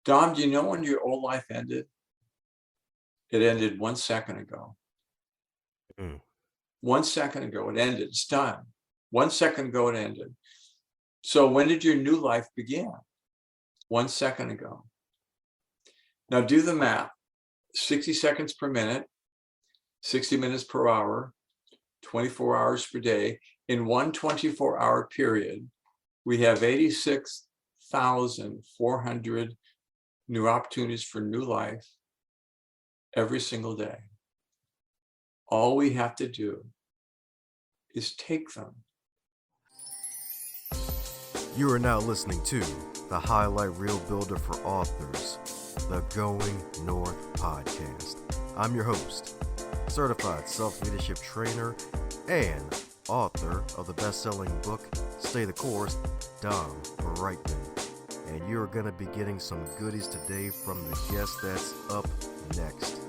Dom, do you know when your old life ended? It ended 1 second ago. Mm. 1 second ago, it ended. It's done. 1 second ago, it ended. So when did your new life begin? 1 second ago. Now do the math. 60 seconds per minute, 60 minutes per hour, 24 hours per day. In one 24-hour period, we have 86,400 new opportunities for new life every single day. All we have to do is take them. You are now listening to the Highlight Reel Builder for Authors, the Going North podcast. I'm your host, certified self-leadership trainer and author of the best-selling book, Stay the Course, Dom Reitman. And you're going to be getting some goodies today from the guest that's up next.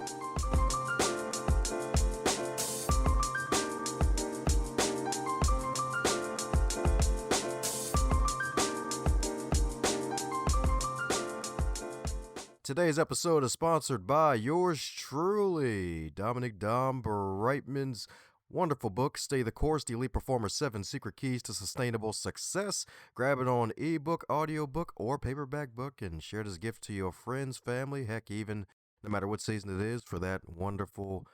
Today's episode is sponsored by yours truly, Dominic Dom Reitman's wonderful book, Stay the Course, The Elite Performer's 7 Secret Keys to Sustainable Success. Grab it on ebook, audiobook, or paperback book and share this gift to your friends, family, heck, even no matter what season it is, for that wonderful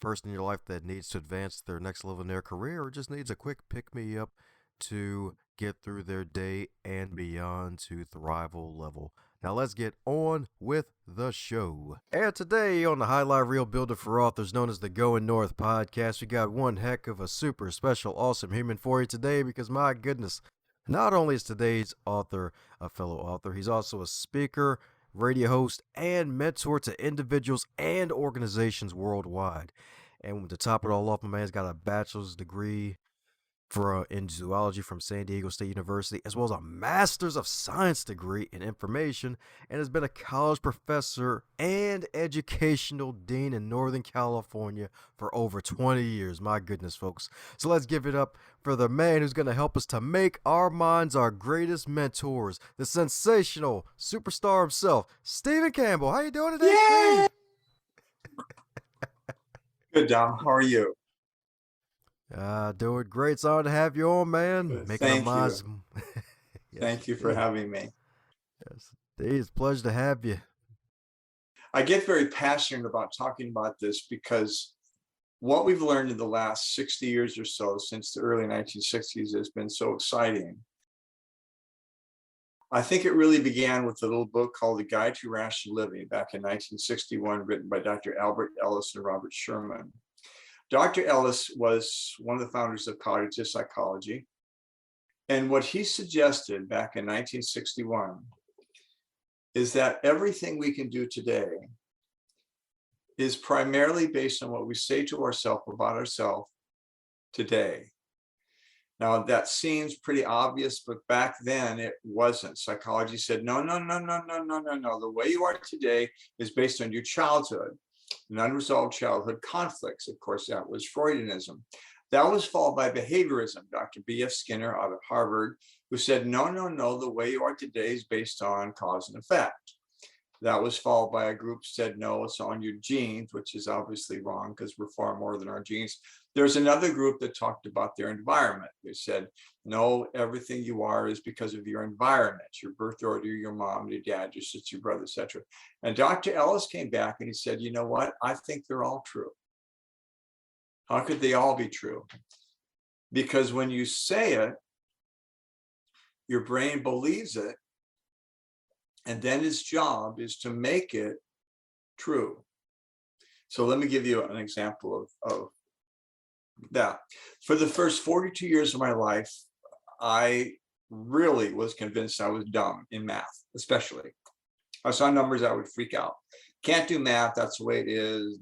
person in your life that needs to advance their next level in their career or just needs a quick pick-me-up to get through their day and beyond to thrival level. Now let's get on with the show. And today on the Highlight Reel Builder for Authors, known as the Going North podcast, we got one heck of a super special, awesome human for you today because, my goodness, not only is today's author a fellow author, he's also a speaker, radio host, and mentor to individuals and organizations worldwide. And to top it all off, my man's got a bachelor's degree in zoology from San Diego State University, as well as a master's of science degree in information, and has been a college professor and educational dean in Northern California for over 20 years. My goodness, folks. So let's give it up for the man who's going to help us to make our minds our greatest mentors, the sensational superstar himself, Stephen Campbell. How you doing today, Steve? Good, Dom. How are you? Doing great. It's honored to have you on, man. Good. Making our Thank minds. Yes, thank you for having me. Yes, it's a pleasure to have you. I get very passionate about talking about this because what we've learned in the last 60 years or so, since the early 1960s, has been so exciting. I think it really began with a little book called The Guide to Rational Living back in 1961, written by Dr. Albert Ellis and Robert Sherman. Dr. Ellis was one of the founders of cognitive psychology. And what he suggested back in 1961 is that everything we can do today is primarily based on what we say to ourselves about ourselves today. Now, that seems pretty obvious, but back then it wasn't. Psychology said, no. The way you are today is based on your childhood. And unresolved childhood conflicts. Of course, that was Freudianism. That was followed by behaviorism. Dr. B.F. Skinner out of Harvard, who said, no, the way you are today is based on cause and effect. That was followed by a group said, no, it's on your genes, which is obviously wrong because we're far more than our genes. There's another group that talked about their environment. They said, no, everything you are is because of your environment, your birth order, your mom, your dad, your sister, your brother, etc. And Dr. Ellis came back and he said, you know what? I think they're all true. How could they all be true? Because when you say it, your brain believes it, and then its job is to make it true. So let me give you an example of that. For the first 42 years of my life, I really was convinced I was dumb in math, especially. I saw numbers, I would freak out. Can't do math, that's the way it is,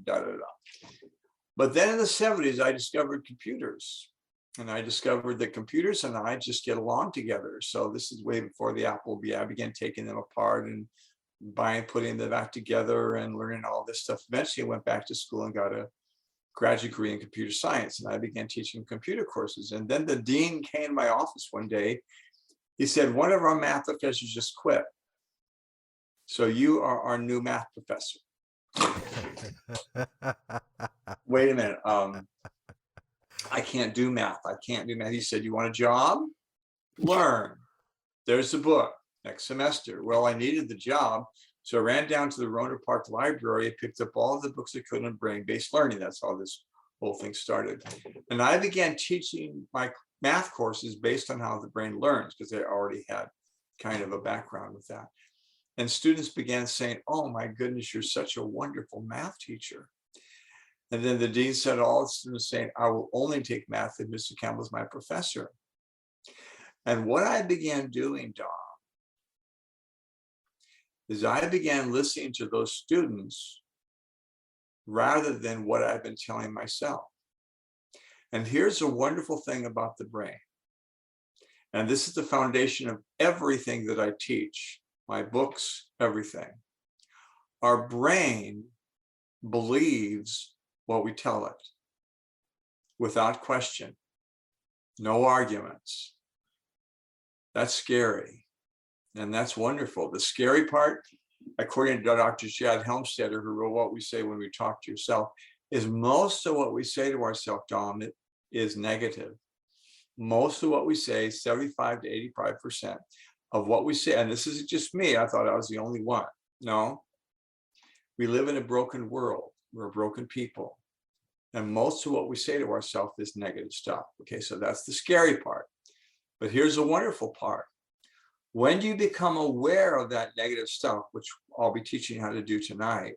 But then in the 70s, I discovered computers. And I discovered that computers and I just get along together. So this is way before the Apple II. I began taking them apart and putting them back together and learning all this stuff. Eventually I went back to school and got a graduate degree in computer science. And I began teaching computer courses. And then the dean came to my office one day. He said, one of our math professors just quit. So you are our new math professor. Wait a minute. I can't do math. I can't do math. He said, you want a job? Learn. There's the book. Next semester. Well, I needed the job. So I ran down to the Roner Park Library, picked up all of the books I could on brain-based learning. That's how this whole thing started. And I began teaching my math courses based on how the brain learns, because I already had kind of a background with that. And students began saying, oh my goodness, you're such a wonderful math teacher. And then the dean said, all the students saying, I will only take math if Mr. Campbell is my professor. And what I began doing, Don, is I began listening to those students rather than what I've been telling myself. And here's a wonderful thing about the brain. And this is the foundation of everything that I teach, my books, everything. Our brain believes what we tell it without question, no arguments. That's scary. And that's wonderful. The scary part, according to Dr. Chad Helmstetter, who wrote What We Say When We Talk to Yourself, is most of what we say to ourselves, Dom, is negative. Most of what we say, 75 to 85% of what we say, and this isn't just me, I thought I was the only one. No, we live in a broken world. We're broken people. And most of what we say to ourselves is negative stuff. Okay, so that's the scary part. But here's the wonderful part. When you become aware of that negative stuff, which I'll be teaching you how to do tonight,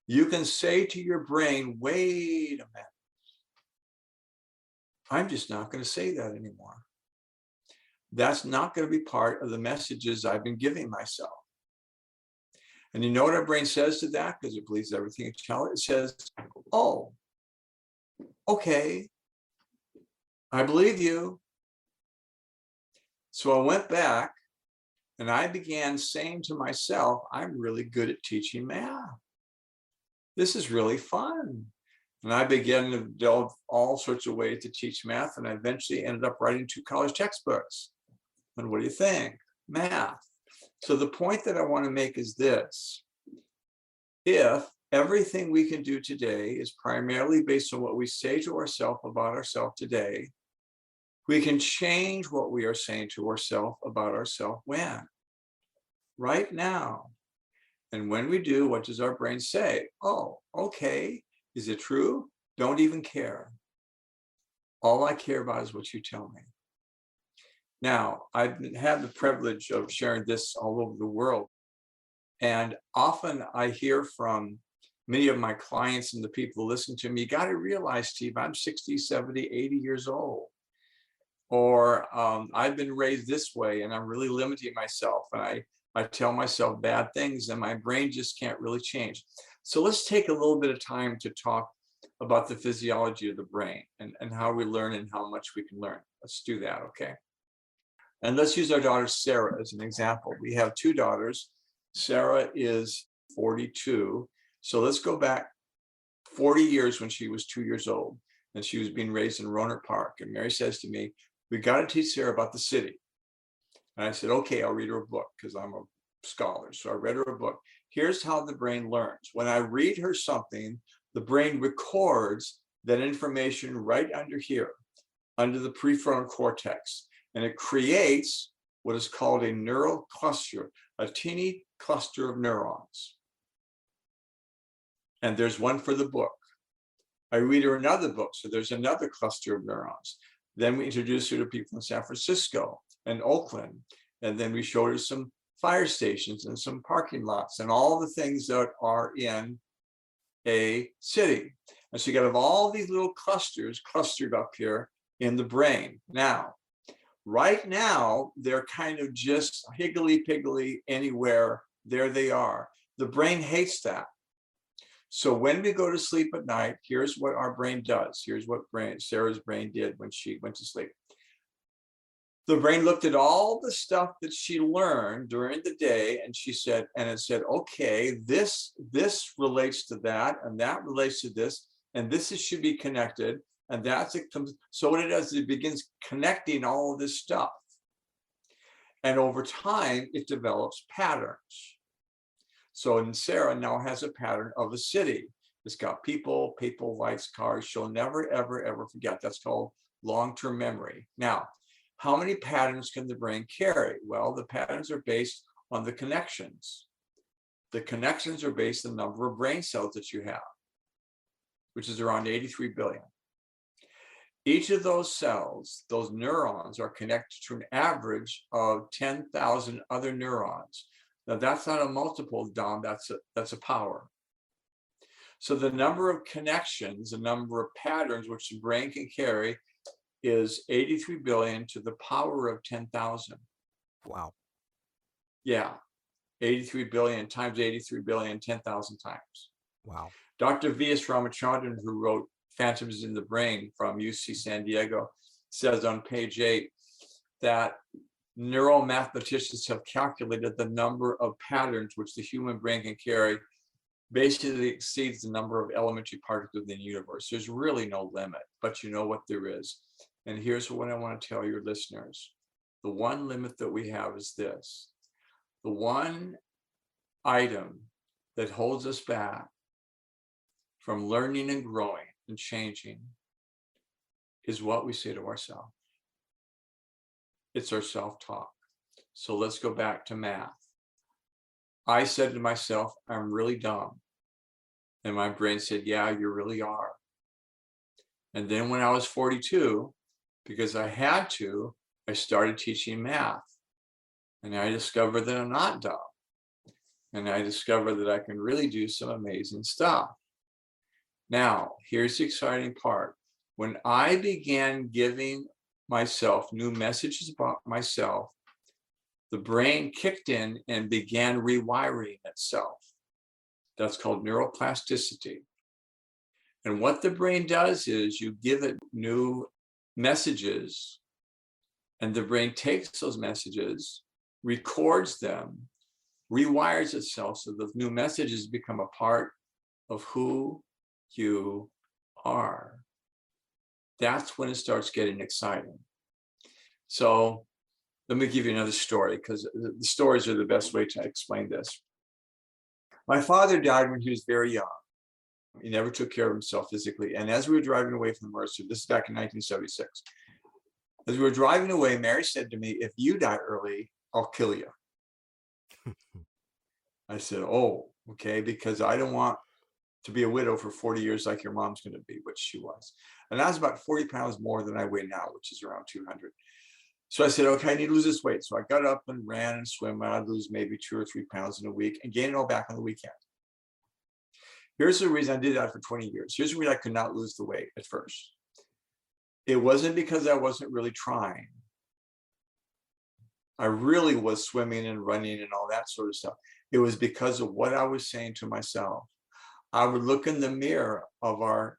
you can say to your brain, wait a minute, I'm just not going to say that anymore. That's not going to be part of the messages I've been giving myself. And you know what our brain says to that? Because it believes everything you tell it. It says, oh, okay, I believe you. So I went back and I began saying to myself, I'm really good at teaching math. This is really fun. And I began to delve all sorts of ways to teach math. And I eventually ended up writing 2 college textbooks. And what do you think? Math. So the point that I want to make is this. If everything we can do today is primarily based on what we say to ourselves about ourselves today, we can change what we are saying to ourselves about ourselves when? Right now. And when we do, what does our brain say? Oh, okay. Is it true? Don't even care. All I care about is what you tell me. Now, I've had the privilege of sharing this all over the world. And often I hear from many of my clients and the people who listen to me, you got to realize, Steve, I'm 60, 70, 80 years old. Or I've been raised this way and I'm really limiting myself. And I tell myself bad things and my brain just can't really change. So let's take a little bit of time to talk about the physiology of the brain and how we learn and how much we can learn. Let's do that, okay? And let's use our daughter Sarah as an example. We have 2 daughters. Sarah is 42. So let's go back 40 years when she was 2 years old and she was being raised in Roner Park. And Mary says to me, we got to teach Sarah about the city. And I said, okay, I'll read her a book because I'm a scholar. So I read her a book. Here's how the brain learns. When I read her something, the brain records that information right under here, under the prefrontal cortex. And it creates what is called a neural cluster, a teeny cluster of neurons. And there's one for the book. I read her another book, so there's another cluster of neurons. Then we introduce her to people in San Francisco and Oakland. And then we showed her some fire stations and some parking lots and all the things that are in a city. And so you got all these little clusters clustered up here in the brain. Now, right now, they're kind of just higgly-piggly anywhere. There they are. The brain hates that. So when we go to sleep at night, here's what our brain does. Here's what Sarah's brain did when she went to sleep. The brain looked at all the stuff that she learned during the day, and she said, and it said, okay, this relates to that, and that relates to this, and this should be connected, and that's it. So what it does is it begins connecting all of this stuff. And over time, it develops patterns. So Sarah now has a pattern of a city. It's got people, lights, cars. She'll never, ever, ever forget. That's called long-term memory. Now, how many patterns can the brain carry? Well, the patterns are based on the connections. The connections are based on the number of brain cells that you have, which is around 83 billion. Each of those cells, those neurons, are connected to an average of 10,000 other neurons. Now, that's not a multiple, Dom, that's a power. So the number of connections, the number of patterns which the brain can carry is 83 billion to the power of 10,000. Wow. Yeah, 83 billion times 83 billion, 10,000 times. Wow. Dr. V.S. Ramachandran, who wrote Phantoms in the Brain from UC San Diego, says on page 8 that neuromathematicians have calculated the number of patterns which the human brain can carry basically exceeds the number of elementary particles in the universe. There's really no limit, but you know what there is. And here's what I want to tell your listeners. The one limit that we have is this. The one item that holds us back from learning and growing and changing is what we say to ourselves. It's our self-talk. So let's go back to math. I said to myself, I'm really dumb. And my brain said, yeah, you really are. And then when I was 42, because I had to, I started teaching math. And I discovered that I'm not dumb. And I discovered that I can really do some amazing stuff. Now, here's the exciting part. When I began giving myself new messages about myself, the brain kicked in and began rewiring itself. That's called neuroplasticity. And what the brain does is you give it new messages, and the brain takes those messages, records them, rewires itself so the new messages become a part of who you are. That's when it starts getting exciting. So let me give you another story, because the stories are the best way to explain this. My father died when he was very young. He never took care of himself physically. And as we were driving away from Mercer, this is back in 1976, as we were driving away, Mary said to me, if you die early, I'll kill you. I said, oh, okay, because I don't want to be a widow for 40 years like your mom's going to be, which she was. And I was about 40 pounds more than I weigh now, which is around 200. So I said, okay, I need to lose this weight. So I got up and ran and swam. And I'd lose maybe 2 or 3 pounds in a week and gain it all back on the weekend. Here's the reason I did that for 20 years. Here's the reason I could not lose the weight at first. It wasn't because I wasn't really trying. I really was swimming and running and all that sort of stuff. It was because of what I was saying to myself. I would look in the mirror of our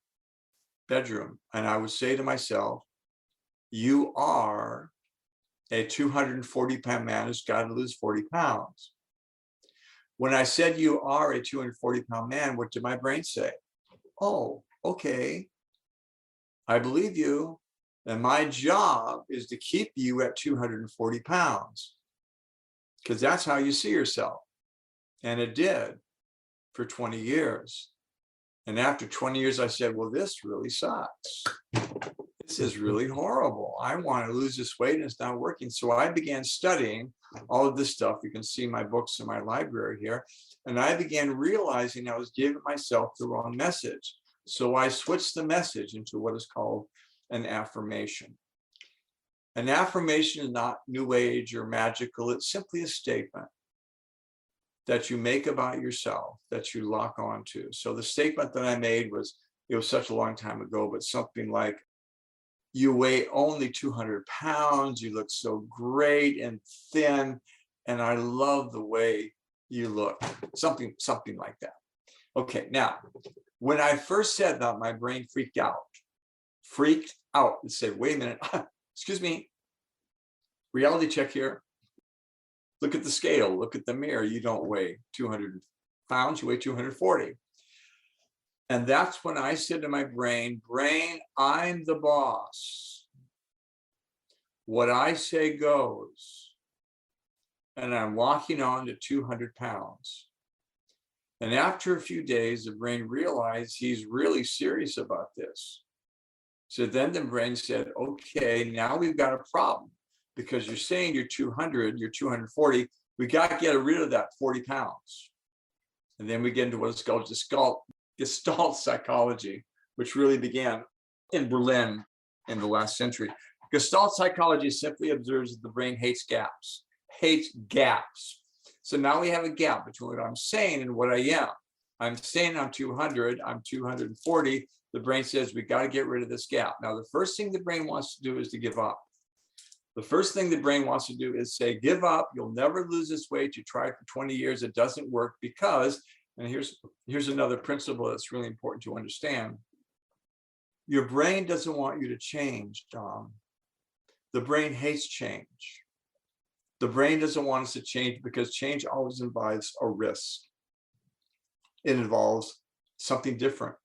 bedroom and I would say to myself, you are a 240-pound man who's got to lose 40 pounds. When I said you are a 240-pound man, what did my brain say? Oh, okay, I believe you. And my job is to keep you at 240 pounds because that's how you see yourself. And it did for 20 years. And after 20 years, I said, well, this really sucks. This is really horrible. I want to lose this weight and it's not working. So I began studying all of this stuff. You can see my books in my library here. And I began realizing I was giving myself the wrong message. So I switched the message into what is called an affirmation. An affirmation is not new age or magical. It's simply a statement that you make about yourself that you lock onto. So the statement that I made was, it was such a long time ago, but something like, you weigh only 200 pounds, you look so great and thin, and I love the way you look. Something like that. Okay, now, when I first said that, my brain freaked out. It said, wait a minute, excuse me, reality check here. Look at the scale, look at the mirror. You don't weigh 200 pounds, you weigh 240. And that's when I said to my brain, I'm the boss. What I say goes. and I'm locking on to 200 pounds. And after a few days, the brain realized he's really serious about this. So then the brain said, okay, now we've got a problem because you're saying you're 200, you're 240. We got to get rid of that 40 pounds. And then we get into what's called Gestalt psychology, which really began in Berlin in the last century. Gestalt psychology simply observes that the brain hates gaps. So now we have a gap between what I'm saying and what I am. I'm saying I'm 200, I'm 240. The brain says we got to get rid of this gap. Now, the first thing the brain wants to do is to give up. The first thing the brain wants to do is say, give up. You'll never lose this weight. You tried for 20 years. It doesn't work because, and here's another principle that's really important to understand. Your brain doesn't want you to change, Dom. The brain hates change. The brain doesn't want us to change because change always involves a risk. It involves something different.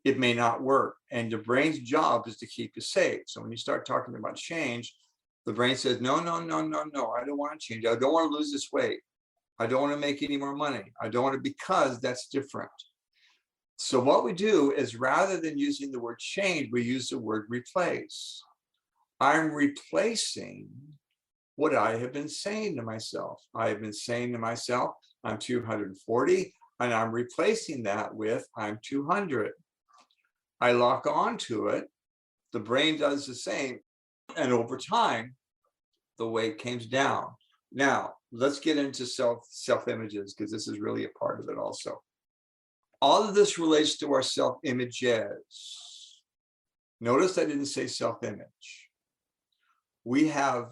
It may not work. And the brain's job is to keep you safe. So when you start talking about change, the brain says, no, no, no, no, no, I don't want to change. I don't want to lose this weight. I don't want to make any more money. I don't want to, because that's different. So what we do is, rather than using the word change, we use the word replace. I'm replacing what I have been saying to myself. I have been saying to myself, I'm 240, and I'm replacing that with I'm 200. I lock onto it. The brain does the same. And over time, the weight comes down. Now, let's get into self-images, because this is really a part of it also. All of this relates to our self-images. Notice I didn't say self-image. We have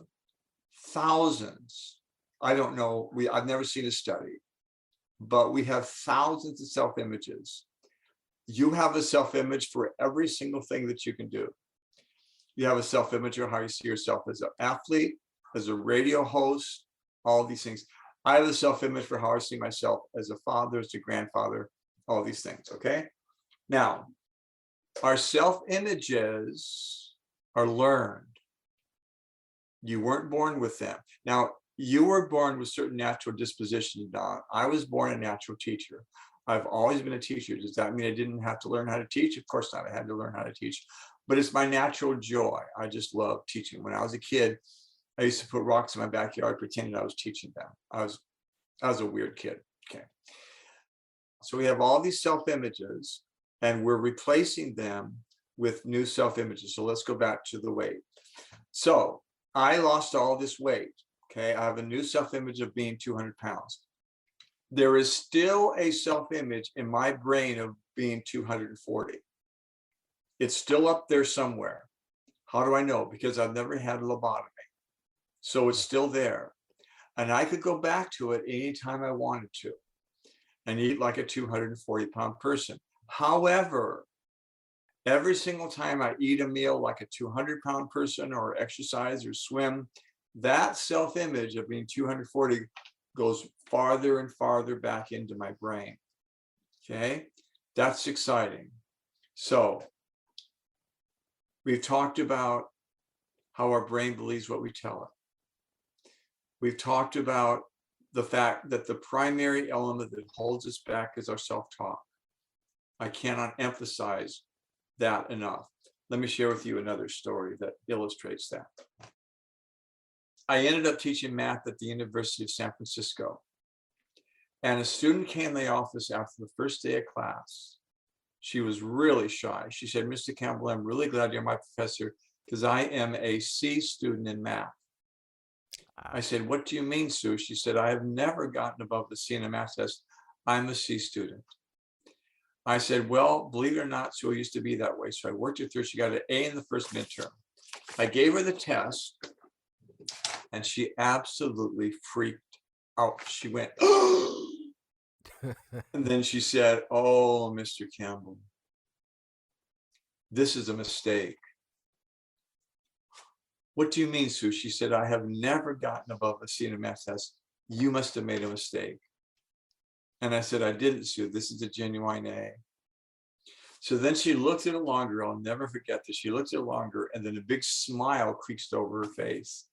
thousands. I don't know. I've never seen a study, but we have thousands of self-images. You have a self-image for every single thing that you can do. You have a self-image of how you see yourself as an athlete, as a radio host, all these things. I have a self-image for how I see myself as a father, as a grandfather, all these things, okay? Now, our self-images are learned. You weren't born with them. Now, you were born with certain natural dispositions, Don. I was born a natural teacher. I've always been a teacher. Does that mean I didn't have to learn how to teach? Of course not. I had to learn how to teach. But it's my natural joy. I just love teaching. When I was a kid, I used to put rocks in my backyard pretending I was teaching them. I was a weird kid. Okay. So we have all these self-images, and we're replacing them with new self-images. So let's go back to the weight. So I lost all this weight. Okay. I have a new self-image of being 200 pounds. There is still a self-image in my brain of being 240. It's still up there somewhere. How do I know? Because I've never had a lobotomy. So it's still there. And I could go back to it anytime I wanted to and eat like a 240-pound person. However, every single time I eat a meal like a 200-pound person, or exercise or swim, that self-image of being 240 goes farther and farther back into my brain. Okay, that's exciting. So we've talked about how our brain believes what we tell it. We've talked about the fact that the primary element that holds us back is our self-talk. I cannot emphasize that enough. Let me share with you another story that illustrates that. I ended up teaching math at the University of San Francisco. And a student came in the office after the first day of class. She was really shy. She said, Mr. Campbell, I'm really glad you're my professor because I am a C student in math. I said, what do you mean, Sue? She said, I have never gotten above the C in a math test. I'm a C student. I said, well, believe it or not, Sue, I used to be that way. So I worked with her. She got an A in the first midterm. I gave her the test, and she absolutely freaked out. She went, and then she said, oh, Mr. Campbell, this is a mistake. What do you mean, Sue? She said, I have never gotten above a C in a math test. You must have made a mistake. And I said, I didn't, Sue. This is a genuine A. So then she looked at it longer. I'll never forget this. She looked at it longer, and then a big smile creased over her face.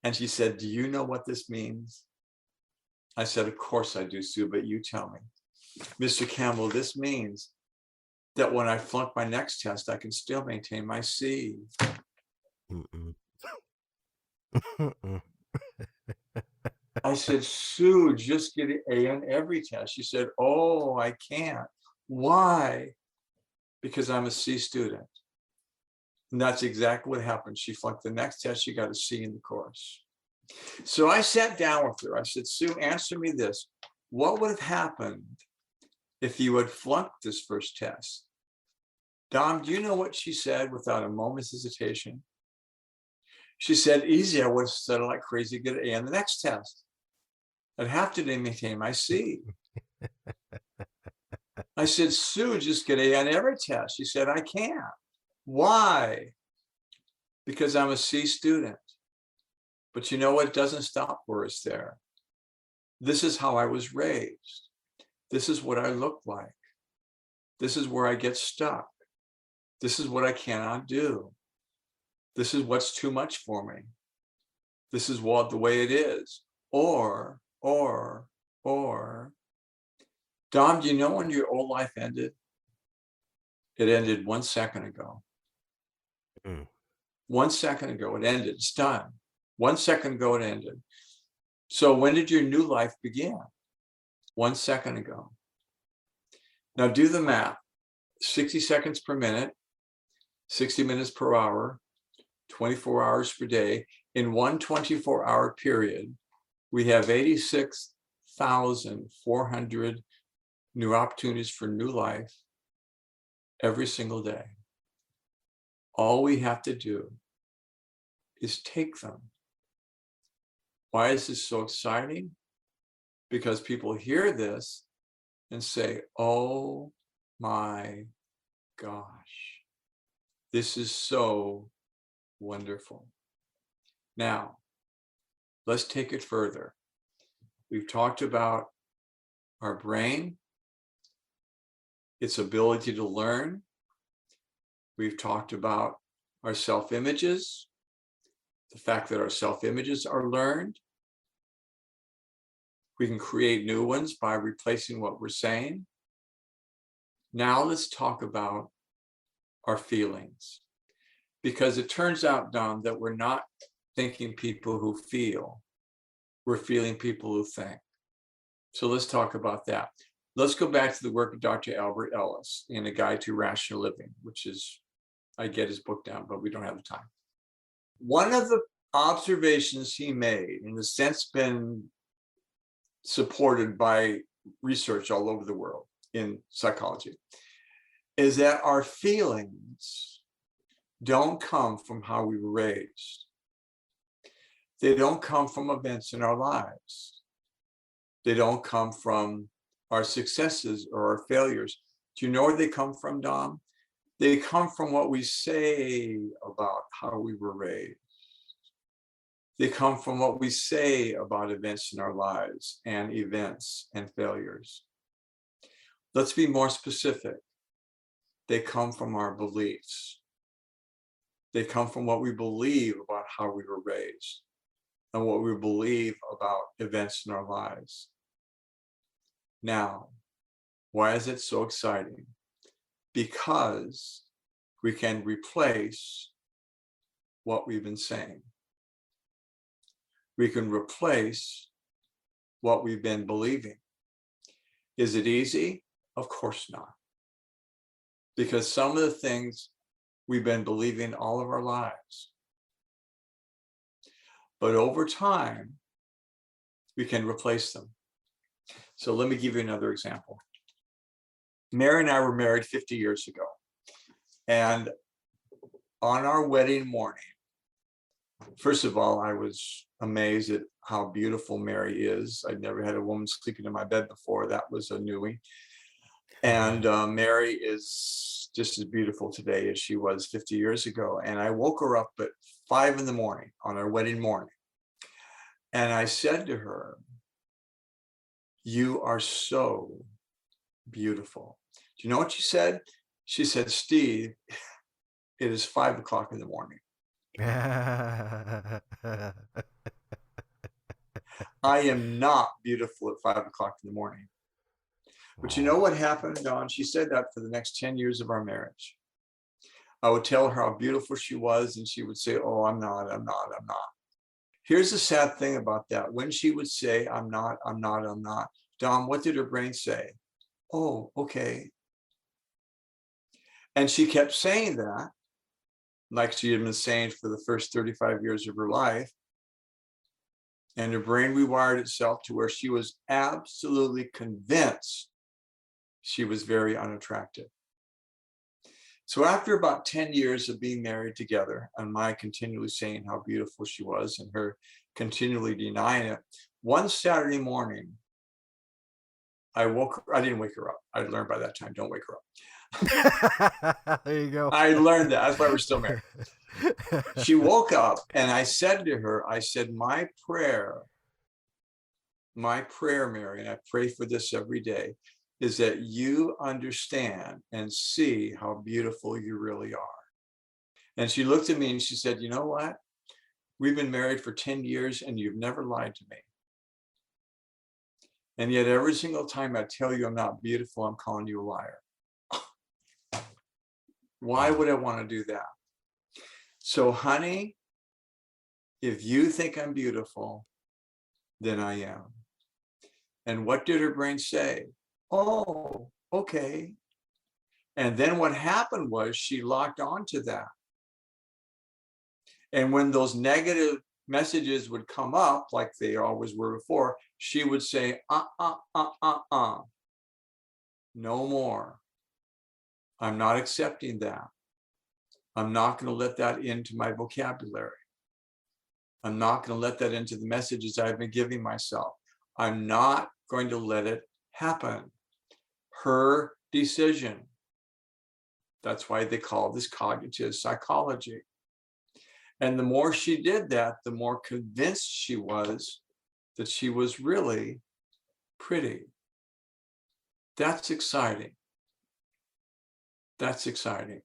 And she said, do you know what this means? I said, of course I do, Sue, but you tell me. Mr. Campbell, this means that when I flunk my next test, I can still maintain my C. Mm-mm. I said, Sue, just get an A on every test. She said, oh, I can't. Why? Because I'm a C student. And that's exactly what happened. She flunked the next test. She got a C in the course. So I sat down with her. I said, Sue, answer me this. What would have happened if you had flunked this first test? Dom, do you know what she said without a moment's hesitation? She said, easy, I would have studied like crazy, get an A on the next test. I'd have to maintain my C. I said, Sue, just get A on every test. She said, I can't. Why? Because I'm a C student. But you know what? It doesn't stop words there. This is how I was raised. This is what I look like. This is where I get stuck. This is what I cannot do. This is what's too much for me. This is what the way it is. Or, Dom, do you know when your old life ended? It ended 1 second ago. 1 second ago, it ended. It's done. 1 second ago, it ended. So when did your new life begin? 1 second ago. Now do the math. 60 seconds per minute, 60 minutes per hour, 24 hours per day. In one 24-hour period, we have 86,400 new opportunities for new life every single day. All we have to do is take them. Why is this so exciting? Because people hear this and say, oh my gosh, this is so wonderful. Now, let's take it further. We've talked about our brain, its ability to learn. We've talked about our self-images, the fact that our self-images are learned. We can create new ones by replacing what we're saying. Now let's talk about our feelings, because it turns out, Dom, that we're not thinking people who feel. We're feeling people who think. So let's talk about that. Let's go back to the work of Dr. Albert Ellis in A Guide to Rational Living, which is, I get his book down, but we don't have the time. One of the observations he made, in a sense been supported by research all over the world in psychology, is that our feelings don't come from how we were raised. They don't come from events in our lives. They don't come from our successes or our failures. Do you know where they come from, Dom? They come from what we say about how we were raised. They come from what we say about events in our lives and events and failures. Let's be more specific. They come from our beliefs. They come from what we believe about how we were raised and what we believe about events in our lives. Now, why is it so exciting? Because we can replace what we've been saying. We can replace what we've been believing. Is it easy? Of course not. Because some of the things we've been believing all of our lives. But over time, we can replace them. So let me give you another example. Mary and I were married 50 years ago. And on our wedding morning, first of all, I was amazed at how beautiful Mary is. I'd never had a woman sleeping in my bed before. That was a newie. And Mary is just as beautiful today as she was 50 years ago. And I woke her up at 5 in the morning on our wedding morning. And I said to her, you are so beautiful. Do you know what she said? She said, Steve, it is 5 o'clock in the morning. I am not beautiful at 5 o'clock in the morning. But you know what happened, Dawn? She said that for the next 10 years of our marriage. I would tell her how beautiful she was, and she would say, oh, I'm not, I'm not, I'm not. Here's the sad thing about that. When she would say, I'm not, I'm not, I'm not, Dawn, what did her brain say? Oh, okay. And she kept saying that, like she had been saying for the first 35 years of her life. And her brain rewired itself to where she was absolutely convinced she was very unattractive. So after about 10 years of being married together, and my continually saying how beautiful she was and her continually denying it, one Saturday morning, I didn't wake her up. I learned by that time, don't wake her up. There you go. I learned that. That's why we're still married. She woke up and I said to her, I said, my prayer, Mary, and I pray for this every day, is that you understand and see how beautiful you really are. And she looked at me and she said, you know what? We've been married for 10 years and you've never lied to me. And yet every single time I tell you I'm not beautiful, I'm calling you a liar. Why would I want to do that? So, honey, if you think I'm beautiful, then I am. And what did her brain say? Oh, okay. And then what happened was she locked onto that. And when those negative messages would come up, like they always were before, she would say, no more. I'm not accepting that. I'm not going to let that into my vocabulary. I'm not going to let that into the messages I've been giving myself. I'm not going to let it happen. Her decision. That's why they call this cognitive psychology. And the more she did that, the more convinced she was that she was really pretty. That's exciting. That's exciting.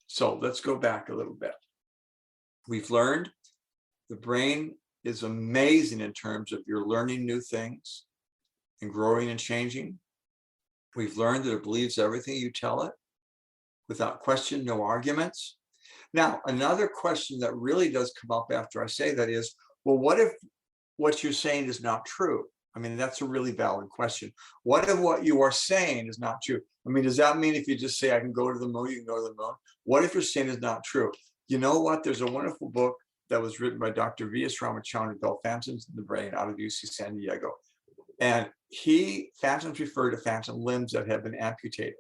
So let's go back a little bit. We've learned the brain is amazing in terms of you're learning new things and growing and changing. We've learned that it believes everything you tell it without question, no arguments. Now, another question that really does come up after I say that is, well, what if what you're saying is not true? I mean, that's a really valid question. What if what you are saying is not true? I mean, does that mean if you just say, I can go to the moon, you can go to the moon? What if you're saying is not true? You know what? There's a wonderful book that was written by Dr. V.S. Ramachandran called Phantoms in the Brain out of UC San Diego. And phantoms refer to phantom limbs that have been amputated.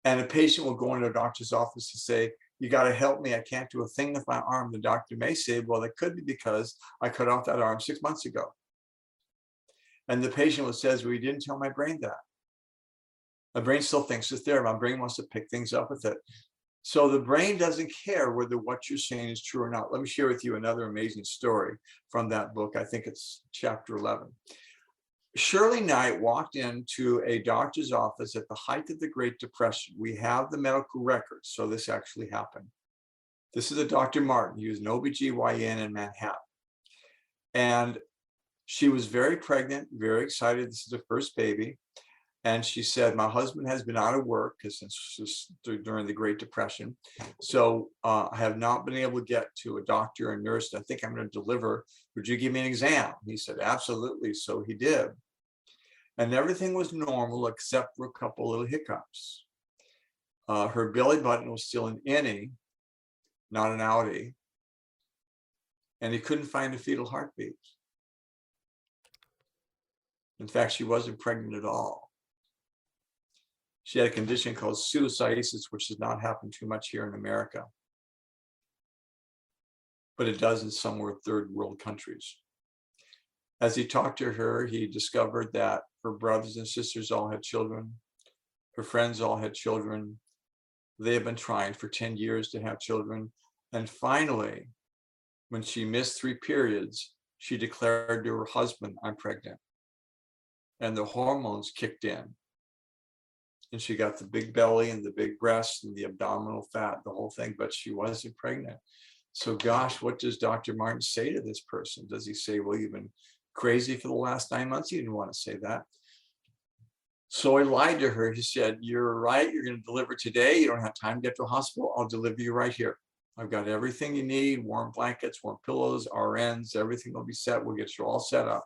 And a patient will go into a doctor's office and say, you got to help me. I can't do a thing with my arm. The doctor may say, well, it could be because I cut off that arm 6 months ago. And the patient says, well, you didn't tell my brain that. My brain still thinks it's there. My brain wants to pick things up with it. So the brain doesn't care whether what you're saying is true or not. Let me share with you another amazing story from that book. I think it's chapter 11. Shirley Knight walked into a doctor's office at the height of the Great Depression. We have the medical records, so this actually happened. This is a Dr. Martin. He was an OBGYN in Manhattan. And she was very pregnant, very excited. This is her first baby. And she said, my husband has been out of work because since during the Great Depression. So I have not been able to get to a doctor or nurse. I think I'm going to deliver. Would you give me an exam? He said, absolutely. So he did. And everything was normal except for a couple little hiccups. Her belly button was still an innie, not an outie. And he couldn't find a fetal heartbeat. In fact, she wasn't pregnant at all. She had a condition called pseudocyesis, which does not happen too much here in America. But it does in some third world countries. As he talked to her, he discovered that her brothers and sisters all had children. Her friends all had children. They had been trying for 10 years to have children. And finally, when she missed 3 periods, she declared to her husband, I'm pregnant. And the hormones kicked in. And she got the big belly and the big breasts and the abdominal fat, the whole thing, but she wasn't pregnant. So gosh, what does Dr. Martin say to this person? Does he say, well, you've been crazy for the last 9 months? He didn't want to say that. So I lied to her. He said, you're right. You're going to deliver today. You don't have time to get to a hospital. I'll deliver you right here. I've got everything you need, warm blankets, warm pillows, RNs, everything will be set. We'll get you all set up.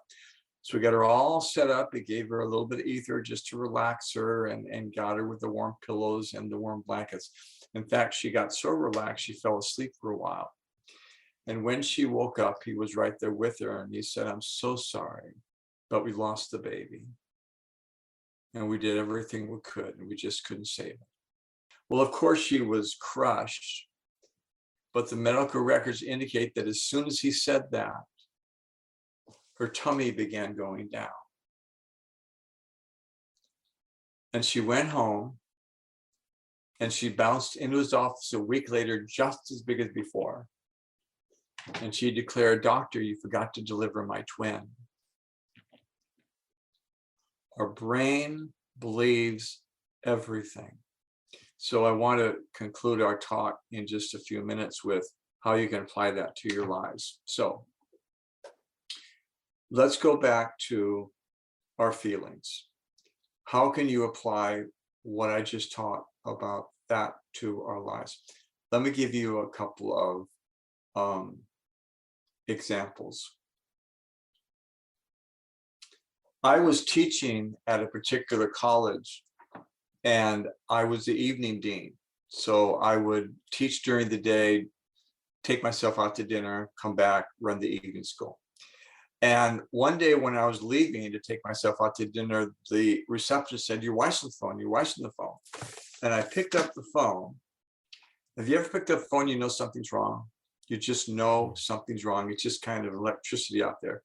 So we got her all set up. It gave her a little bit of ether just to relax her and got her with the warm pillows and the warm blankets. In fact, she got so relaxed, she fell asleep for a while. And when she woke up, he was right there with her. And he said, I'm so sorry, but we lost the baby. And we did everything we could, and we just couldn't save it. Well, of course, she was crushed. But the medical records indicate that as soon as he said that, her tummy began going down. And she went home and she bounced into his office a week later, just as big as before. And she declared, doctor, you forgot to deliver my twin. Our brain believes everything. So I want to conclude our talk in just a few minutes with how you can apply that to your lives. So let's go back to our feelings. How can you apply what I just taught about that to our lives? Let me give you a couple of examples. I was teaching at a particular college and I was the evening dean. So I would teach during the day, take myself out to dinner, come back, run the evening school. And one day when I was leaving to take myself out to dinner, the receptionist said, your wife's on the phone, your wife's on the phone. And I picked up the phone. Have you ever picked up the phone, you know something's wrong? You just know something's wrong. It's just kind of electricity out there.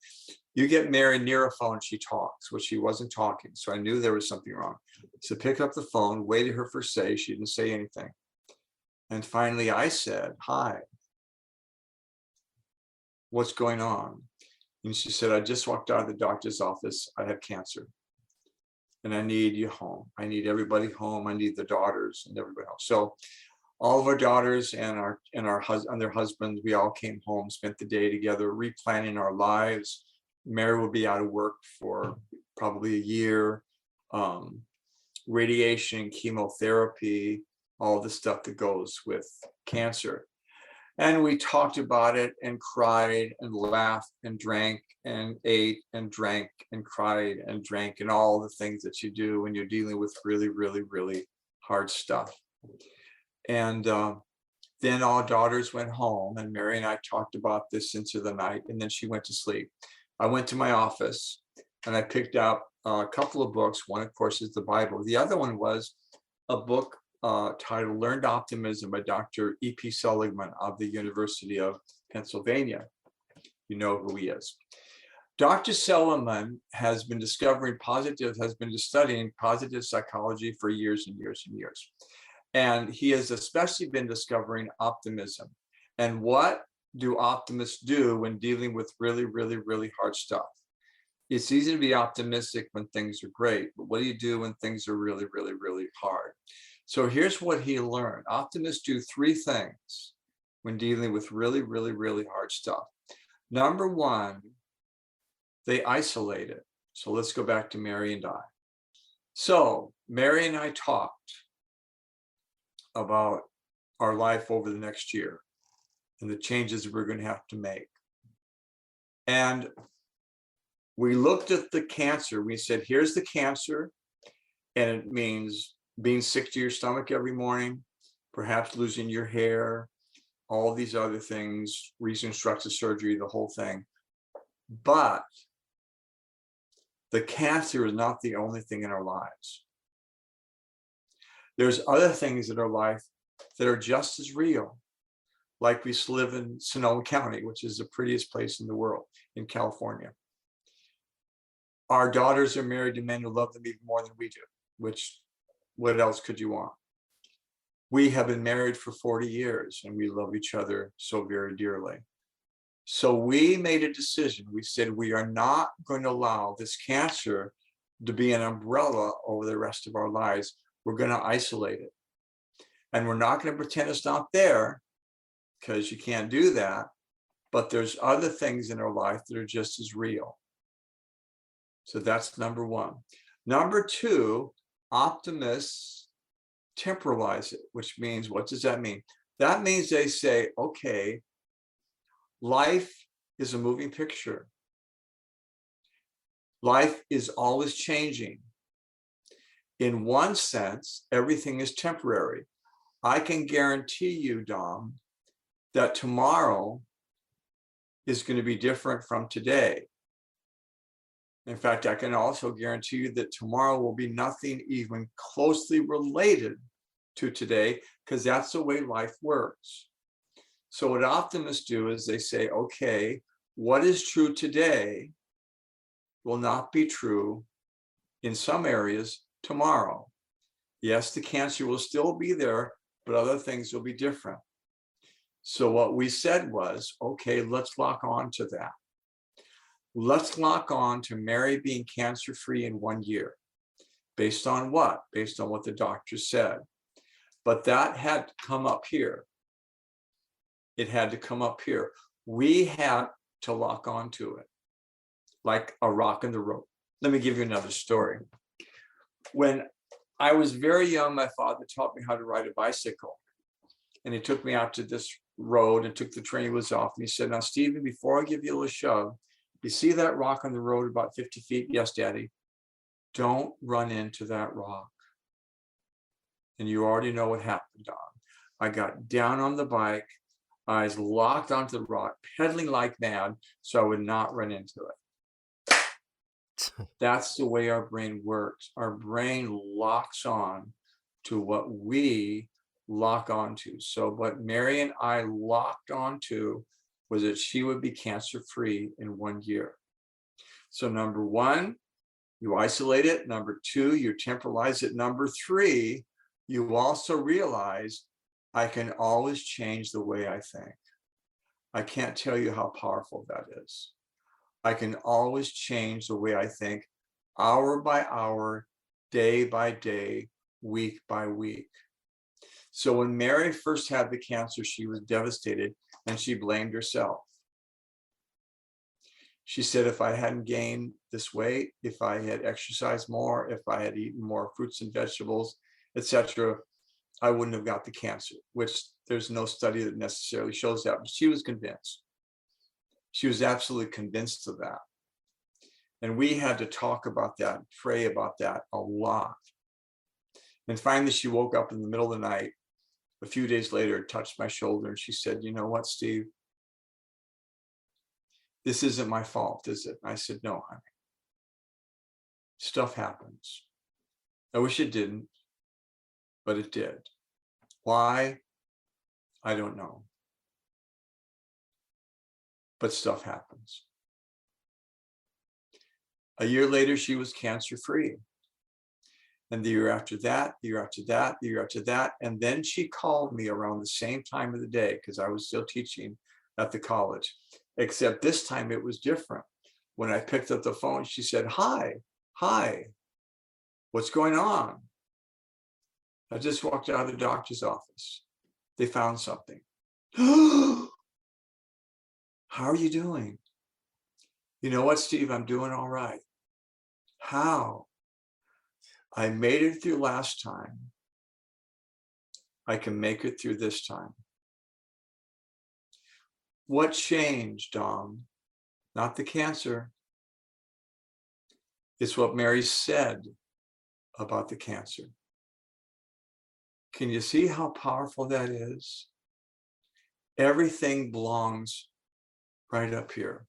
You get Mary near a phone, she talks, well, she wasn't talking. So I knew there was something wrong. So pick up the phone, waited her for say, she didn't say anything. And finally I said, hi, what's going on? And she said, I just walked out of the doctor's office. I have cancer and I need you home. I need everybody home. I need the daughters and everybody else. So all of our daughters and their husbands, we all came home, spent the day together, replanning our lives. Mary will be out of work for probably a year. Radiation, chemotherapy, all the stuff that goes with cancer. And we talked about it and cried and laughed and drank and ate and drank and cried and drank and all the things that you do when you're dealing with really, really, really hard stuff. And then our daughters went home and Mary and I talked about this into the night, and then she went to sleep. I went to my office and I picked up a couple of books. One, of course, is the Bible. The other one was a book titled Learned Optimism by Dr. E.P. Seligman of the University of Pennsylvania. You know who he is. Dr. Seligman has been studying positive psychology for years and years and years. And he has especially been discovering optimism. And what do optimists do when dealing with really, really, really hard stuff? It's easy to be optimistic when things are great, but what do you do when things are really, really, really hard? So here's what he learned. Optimists do three things when dealing with really, really, really hard stuff. Number one, they isolate it. So let's go back to Mary and I. So Mary and I talked about our life over the next year and the changes we're going to have to make. And we looked at the cancer. We said, here's the cancer. And it means being sick to your stomach every morning, perhaps losing your hair, all these other things, reconstructive surgery, the whole thing. But the cancer is not the only thing in our lives. There's other things in our life that are just as real. Like we live in Sonoma County, which is the prettiest place in the world, in California. Our daughters are married to men who love them even more than we do, which, what else could you want? We have been married for 40 years and we love each other so very dearly. So we made a decision. We said, we are not going to allow this cancer to be an umbrella over the rest of our lives. We're going to isolate it. And we're not going to pretend it's not there. because you can't do that. But there's other things in our life that are just as real. So that's number one. Number two, optimists temporalize it, which means, what does that mean? That means they say, okay, life is a moving picture. Life is always changing. In one sense, everything is temporary. I can guarantee you, Dom, that tomorrow is going to be different from today. In fact, I can also guarantee you that tomorrow will be nothing even closely related to today, because that's the way life works. So what optimists do is they say, okay, what is true today will not be true in some areas tomorrow. Yes, the cancer will still be there, but other things will be different. So what we said was, okay, let's lock on to that. Let's lock on to Mary being cancer-free in 1 year. Based on what? Based on what the doctor said. But that had to come up here. It had to come up here. We had to lock onto it like a rock in the road. Let me give you another story. When I was very young, my father taught me how to ride a bicycle. And he took me out to this road and took the training wheels off. And he said, now, Stephen, before I give you a little shove, you see that rock on the road about 50 feet? Yes, Daddy. Don't run into that rock. And you already know what happened, Don. I got down on the bike, eyes locked onto the rock, pedaling like mad, so I would not run into it. That's the way our brain works. Our brain locks on to what we lock onto. So what Mary and I locked onto was that she would be cancer-free in 1 year. So number one, you isolate it. Number two, you temporalize it. Number three, you also realize I can always change the way I think. I can't tell you how powerful that is. I can always change the way I think, hour by hour, day by day, week by week. So when Mary first had the cancer, she was devastated and she blamed herself. She said, if I hadn't gained this weight, if I had exercised more, if I had eaten more fruits and vegetables, etc., I wouldn't have got the cancer, which there's no study that necessarily shows that, but she was convinced. She was absolutely convinced of that. And we had to talk about that, pray about that a lot. And finally, she woke up in the middle of the night, a few days later, touched my shoulder, and she said, you know what, Steve? This isn't my fault, is it? I said, no, honey. Stuff happens. I wish it didn't, but it did. Why? I don't know. But stuff happens. A year later, she was cancer-free. And the year after that, the year after that, the year after that. And then she called me around the same time of the day, because I was still teaching at the college. Except this time it was different. When I picked up the phone, she said, hi, what's going on? I just walked out of the doctor's office. They found something. How are you doing? You know what, Steve, I'm doing all right. How? I made it through last time. I can make it through this time. What changed, Dom? Not the cancer. It's what Mary said about the cancer. Can you see how powerful that is? Everything belongs right up here.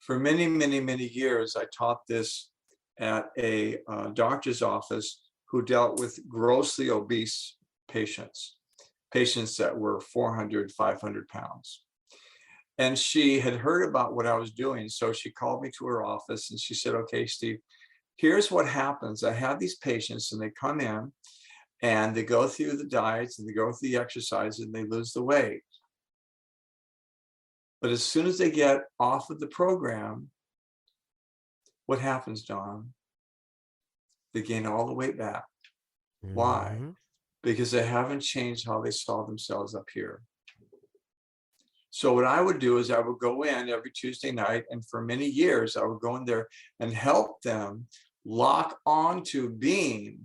For many, many, many years, I taught this at a doctor's office who dealt with grossly obese patients that were 400, 500 pounds. And she had heard about what I was doing. So she called me to her office and she said, okay, Steve, here's what happens. I have these patients and they come in and they go through the diets and they go through the exercise and they lose the weight. But as soon as they get off of the program, what happens, Don? They gain all the weight back. Why? Because they haven't changed how they saw themselves up here. So what I would do is I would go in every Tuesday night, and for many years I would go in there and help them lock on to being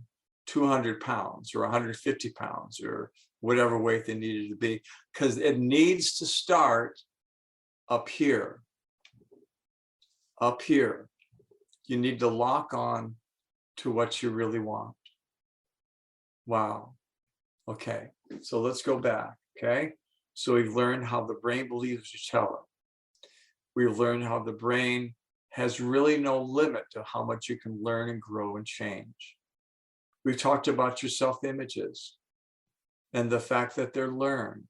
200 pounds or 150 pounds or whatever weight they needed to be, because it needs to start up here. Up here. You need to lock on to what you really want. Wow. Okay, so let's go back, okay? So we've learned how the brain believes you tell it. We've learned how the brain has really no limit to how much you can learn and grow and change. We've talked about your self-images and the fact that they're learned,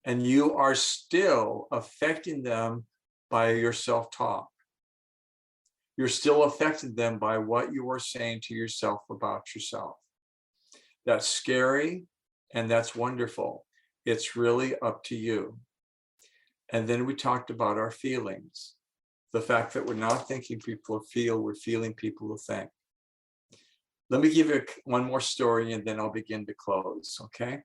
and you are still affecting them by your self-talk. You're still affecting them by what you are saying to yourself about yourself. That's scary and that's wonderful. It's really up to you. And then we talked about our feelings. The fact that we're not thinking people will feel, we're feeling people will think. Let me give you one more story and then I'll begin to close, okay?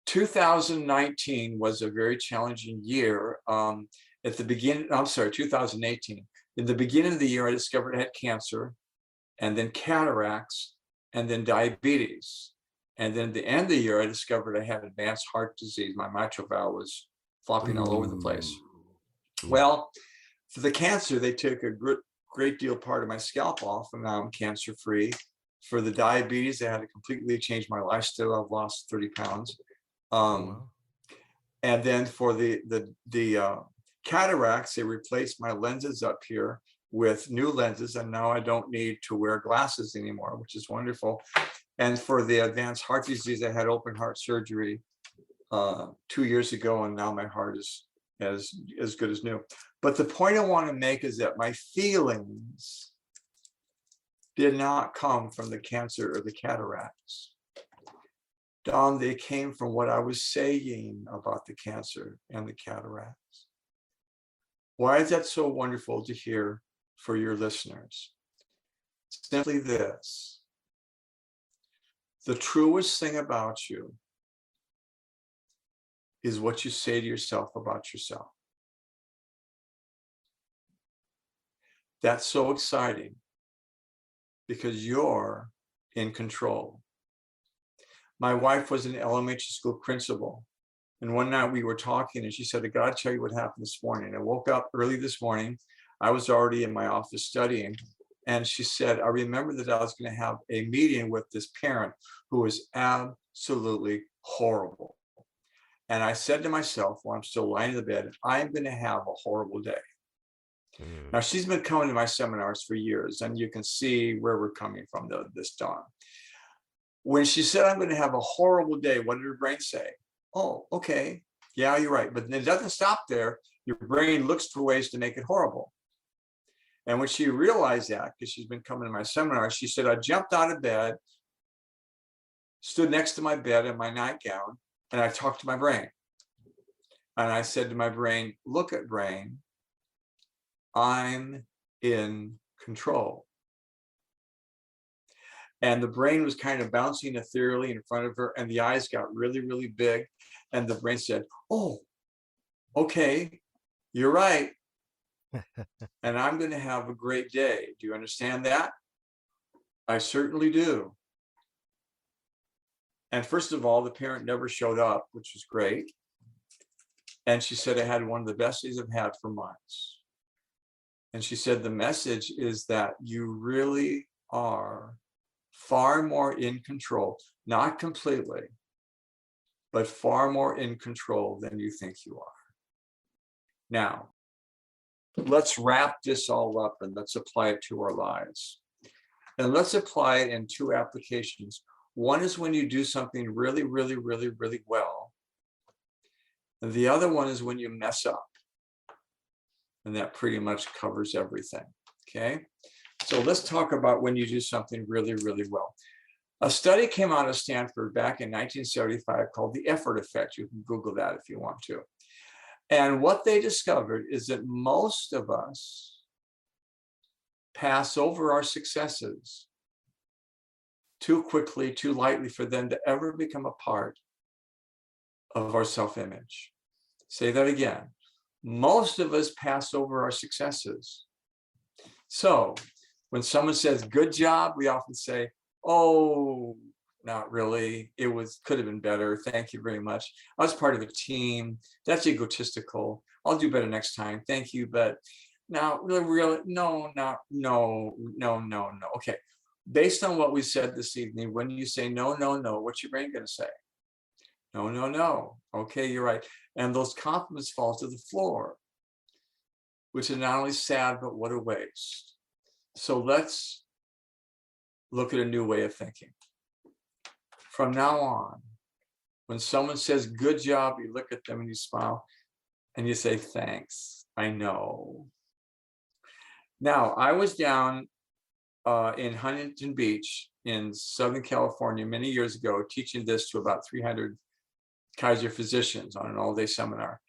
2019 was a very challenging year. At the beginning, I'm sorry, 2018. In the beginning of the year, I discovered I had cancer, and then cataracts, and then diabetes. And then at the end of the year, I discovered I had advanced heart disease. My mitral valve was flopping all over the place. Well, for the cancer, they took a great deal part of my scalp off, and now I'm cancer-free. For the diabetes, they had to completely change my lifestyle. I've lost 30 pounds. And then for the cataracts, they replaced my lenses up here with new lenses, and now I don't need to wear glasses anymore, which is wonderful. And for the advanced heart disease, I had open heart surgery 2 years ago, and now my heart is as good as new. But the point I want to make is that my feelings did not come from the cancer or the cataracts. Don, they came from what I was saying about the cancer and the cataracts. Why is that so wonderful to hear for your listeners? Simply this: the truest thing about you is what you say to yourself about yourself. That's so exciting because you're in control. My wife was an elementary school principal, and one night we were talking and she said, I gotta tell you what happened this morning. I woke up early this morning. I was already in my office studying, and she said, I remember that I was going to have a meeting with this parent who was absolutely horrible. And I said to myself, while I'm still lying in the bed, I'm going to have a horrible day. Now, she's been coming to my seminars for years, and you can see where we're coming from this dawn. When she said, I'm going to have a horrible day, what did her brain say? Oh, okay. Yeah, you're right. But it doesn't stop there. Your brain looks for ways to make it horrible. And when she realized that, because she's been coming to my seminar, she said, I jumped out of bed, stood next to my bed in my nightgown, and I talked to my brain. And I said to my brain, look at brain, I'm in control. And the brain was kind of bouncing ethereally in front of her, and the eyes got really, really big. And the brain said, oh, okay, you're right. And I'm going to have a great day. Do you understand that? I certainly do. And first of all, the parent never showed up, which was great. And she said, I had one of the best days I've had for months. And she said, the message is that you really are far more in control, not completely, but far more in control than you think you are. Now, let's wrap this all up and let's apply it to our lives. And let's apply it in two applications. One is when you do something really, really, really, really well. And the other one is when you mess up. And that pretty much covers everything, okay? So let's talk about when you do something really, really well. A study came out of Stanford back in 1975 called the effort effect. You can Google that if you want to. And what they discovered is that most of us pass over our successes too quickly, too lightly for them to ever become a part of our self-image. Say that again. Most of us pass over our successes. So when someone says, good job, we often say, oh, not really. Could have been better. Thank you very much. I was part of a team. That's egotistical. I'll do better next time. Thank you. But now, really, no. Okay. Based on what we said this evening, when you say no, what's your brain going to say? No. Okay, you're right. And those compliments fall to the floor, which is not only sad, but what a waste. So let's look at a new way of thinking. From now on, when someone says, good job, you look at them and you smile and you say, thanks, I know. Now, I was down in Huntington Beach in Southern California many years ago, teaching this to about 300 Kaiser physicians on an all-day seminar.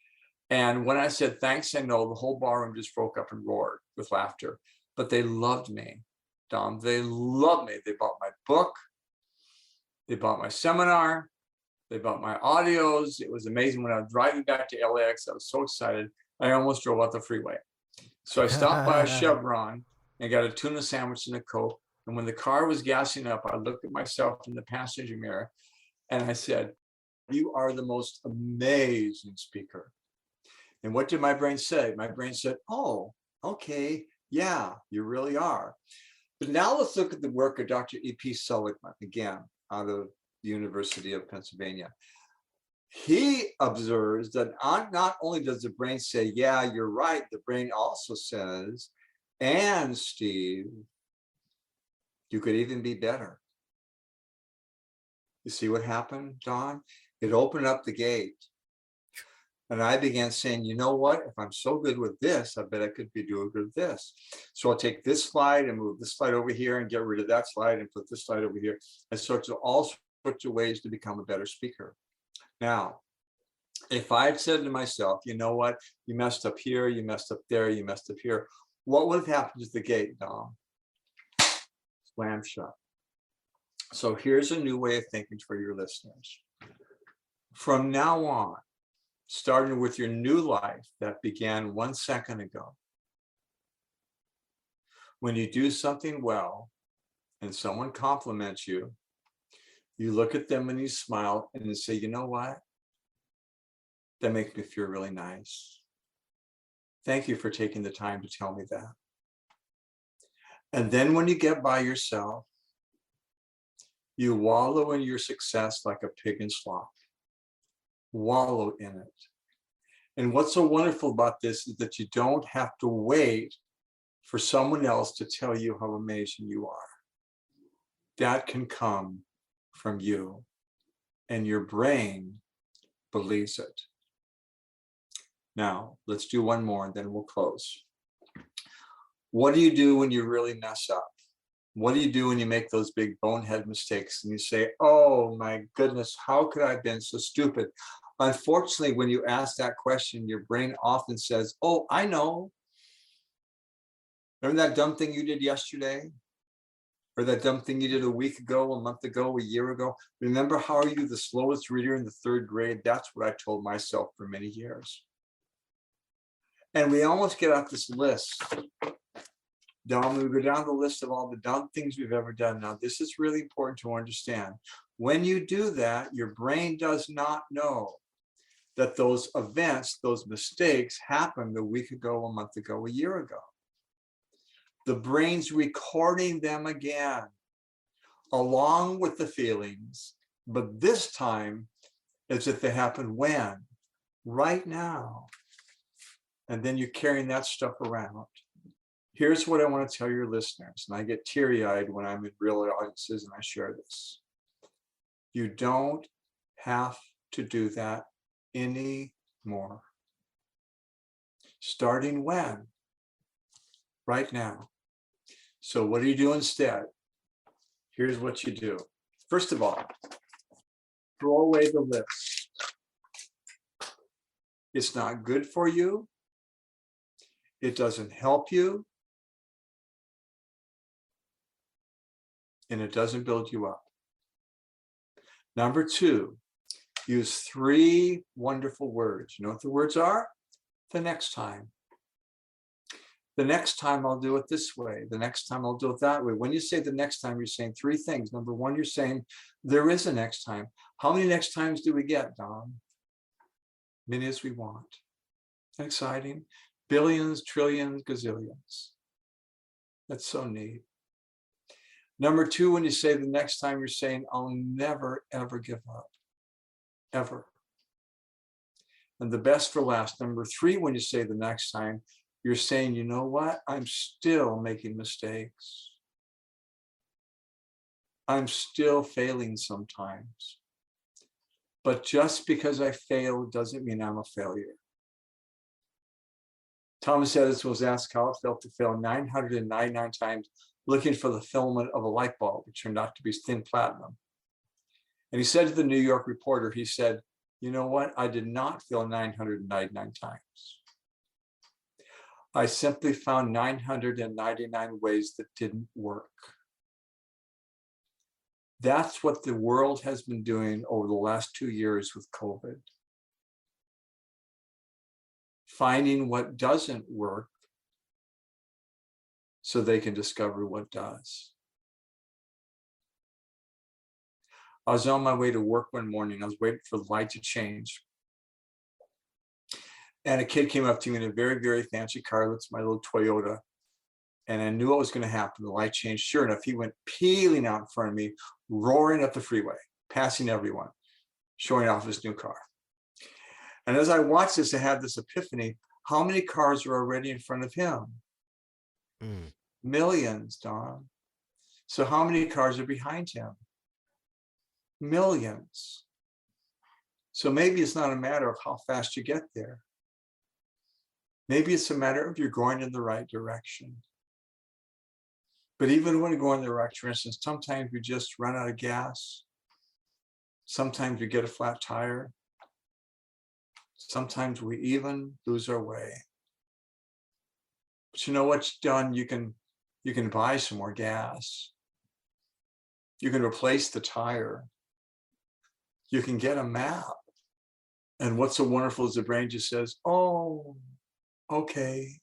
And when I said, thanks, I know, the whole ballroom just broke up and roared with laughter. But they loved me, Dom. They loved me. They bought my book. They bought my seminar. They bought my audios. It was amazing. When I was driving back to LAX, I was so excited. I almost drove out the freeway. So I stopped by a Chevron and got a tuna sandwich and a Coke. And when the car was gassing up, I looked at myself in the passenger mirror and I said, you are the most amazing speaker. And what did my brain say? My brain said, oh, okay, yeah, you really are. But now let's look at the work of Dr. E.P. Seligman, again, out of the University of Pennsylvania. He observes that not only does the brain say, yeah, you're right, the brain also says, and Steve, you could even be better. You see what happened, Don? It opened up the gate. And I began saying, you know what? If I'm so good with this, I bet I could be doing good with this. So I'll take this slide and move this slide over here and get rid of that slide and put this slide over here. And all sorts of ways to become a better speaker. Now, if I'd said to myself, you know what? You messed up here, you messed up there, you messed up here. What would have happened to the gate, Dom? Slam shut. So here's a new way of thinking for your listeners. From now on, starting with your new life that began 1 second ago. When you do something well and someone compliments you, you look at them and you smile and you say, you know what? That makes me feel really nice. Thank you for taking the time to tell me that. And then when you get by yourself, you wallow in your success like a pig in slop. Wallow in it. And what's so wonderful about this is that you don't have to wait for someone else to tell you how amazing you are. That can come from you, and your brain believes it. Now, let's do one more and then we'll close. What do you do when you really mess up? What do you do when you make those big bonehead mistakes and you say, oh my goodness, how could I have been so stupid? Unfortunately, when you ask that question, your brain often says, oh, I know. Remember that dumb thing you did yesterday? Or that dumb thing you did a week ago, a month ago, a year ago? Remember how are you the slowest reader in the 3rd grade? That's what I told myself for many years. And we almost get off this list. Dom, we go down the list of all the dumb things we've ever done. Now, this is really important to understand. When you do that, your brain does not know that those events, those mistakes happened a week ago, a month ago, a year ago. The brain's recording them again, along with the feelings, but this time as if they happened when? Right now. And then you're carrying that stuff around. Here's what I want to tell your listeners, and I get teary-eyed when I'm in real audiences and I share this. You don't have to do that anymore. Starting when? Right now. So what do you do instead? Here's what you do. First of all, throw away the list. It's not good for you. It doesn't help you. And it doesn't build you up. Number 2, use 3 wonderful words. You know what the words are? The next time. The next time I'll do it this way. The next time I'll do it that way. When you say the next time, you're saying 3 things. Number 1, you're saying there is a next time. How many next times do we get, Don? Many as we want. Exciting. Billions, trillions, gazillions. That's so neat. Number 2, when you say the next time, you're saying, I'll never, ever give up. Ever. And the best for last. Number 3, when you say the next time, you're saying, you know what? I'm still making mistakes. I'm still failing sometimes. But just because I fail doesn't mean I'm a failure. Thomas Edison was asked how it felt to fail 999 times looking for the filament of a light bulb, which turned out to be thin platinum. And he said to the New York Reporter, he said, you know what? I did not fail 999 times. I simply found 999 ways that didn't work. That's what the world has been doing over the last 2 years with COVID. Finding what doesn't work so they can discover what does. I was on my way to work one morning. I was waiting for the light to change. And a kid came up to me in a very, very fancy car. That's my little Toyota. And I knew what was going to happen. The light changed. Sure enough, he went peeling out in front of me, roaring up the freeway, passing everyone, showing off his new car. And as I watched this, I had this epiphany. How many cars are already in front of him? Millions, Don. So how many cars are behind him? Millions. So maybe it's not a matter of how fast you get there. Maybe it's a matter of you're going in the right direction. But even when you go in the right direction, sometimes we just run out of gas. Sometimes we get a flat tire. Sometimes we even lose our way. But you know what's done? You can buy some more gas. You can replace the tire. You can get a map. And what's so wonderful is the brain just says, oh, okay.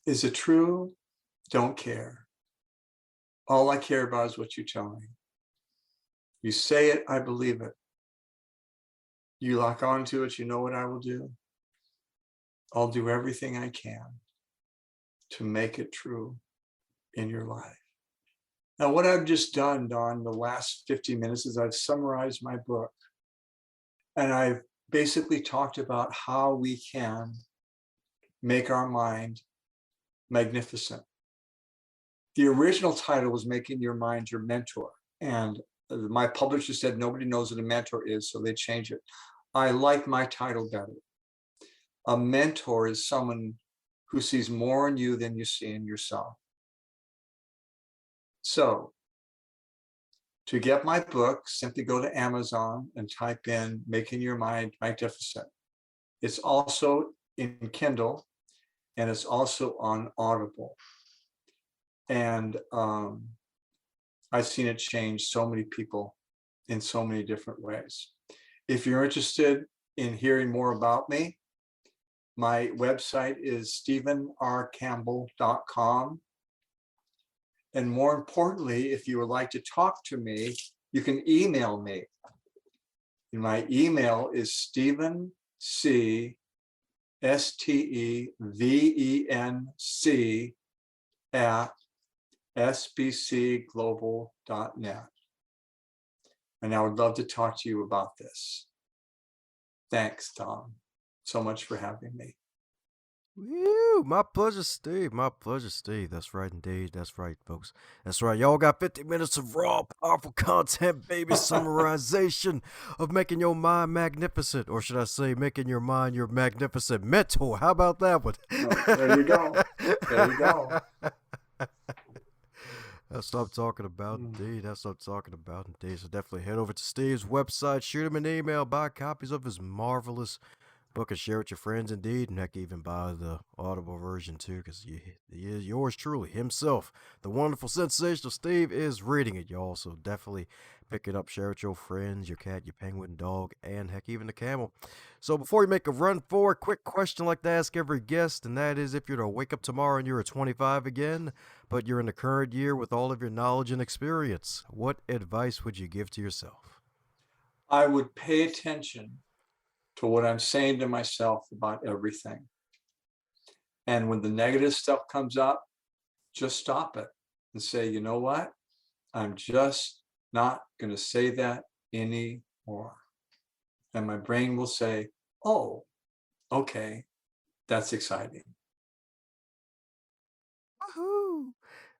Is it true? Don't care. All I care about is what you tell me. You say it, I believe it. You lock onto it, you know what I will do? I'll do everything I can to make it true in your life. Now, what I've just done, Don, the last 50 minutes is I've summarized my book. And I've basically talked about how we can make our mind magnificent. The original title was Making Your Mind Your Mentor. And my publisher said nobody knows what a mentor is, so they changed it. I like my title better. A mentor is someone who sees more in you than you see in yourself. So, to get my book, simply go to Amazon and type in Making Your Mind Magnificent. It's also in Kindle, and it's also on Audible. And I've seen it change so many people in so many different ways. If you're interested in hearing more about me, my website is stephenrcampbell.com. And more importantly, if you would like to talk to me, you can email me. And my email is Stephen C. STEVENC at sbcglobal.net. And I would love to talk to you about this. Thanks, Tom, so much for having me. Woo! My pleasure, Steve. My pleasure, Steve. That's right, indeed. That's right, folks. That's right. Y'all got 50 minutes of raw, powerful content, baby. Summarization of making your mind magnificent. Or should I say, making your mind your magnificent mentor. How about that one? There you go. There you go. That's what I'm talking about, indeed. That's what I'm talking about, indeed. So definitely head over to Steve's website, shoot him an email, buy copies of his marvelous book and share with your friends indeed, and heck, even buy the Audible version too, because he is yours truly himself. The wonderful, sensational Steve is reading it, y'all. So definitely pick it up, share it with your friends, your cat, your penguin, dog, and heck, even the camel. So before you make a run for it, quick question I like to ask every guest, and that is, if you're to wake up tomorrow and you're a 25 again, but you're in the current year with all of your knowledge and experience, what advice would you give to yourself? I would pay attention to what I'm saying to myself about everything. And when the negative stuff comes up, just stop it and say, you know what? I'm just not going to say that anymore. And my brain will say, oh, okay, that's exciting. Woohoo!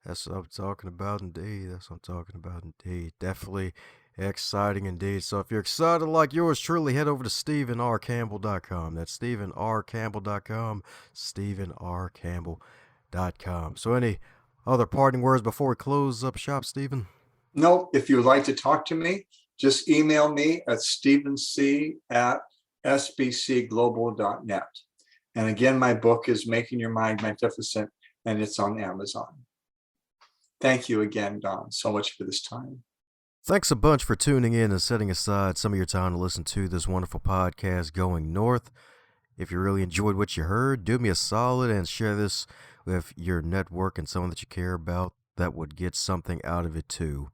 That's what I'm talking about indeed. That's what I'm talking about indeed. Definitely exciting indeed. So if you're excited like yours truly, head over to StephenRCampbell.com. That's StephenRCampbell.com. StephenRCampbell.com. So any other parting words before we close up shop, Stephen? No, if you would like to talk to me, just email me at stevenc@sbcglobal.net. And again, my book is Making Your Mind Magnificent, and it's on Amazon. Thank you again, Don, so much for this time. Thanks a bunch for tuning in and setting aside some of your time to listen to this wonderful podcast, Going North. If you really enjoyed what you heard, do me a solid and share this with your network and someone that you care about that would get something out of it too.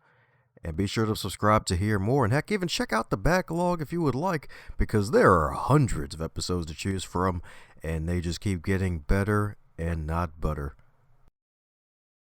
And be sure to subscribe to hear more, and heck, even check out the backlog if you would like, because there are hundreds of episodes to choose from, and they just keep getting better and not butter.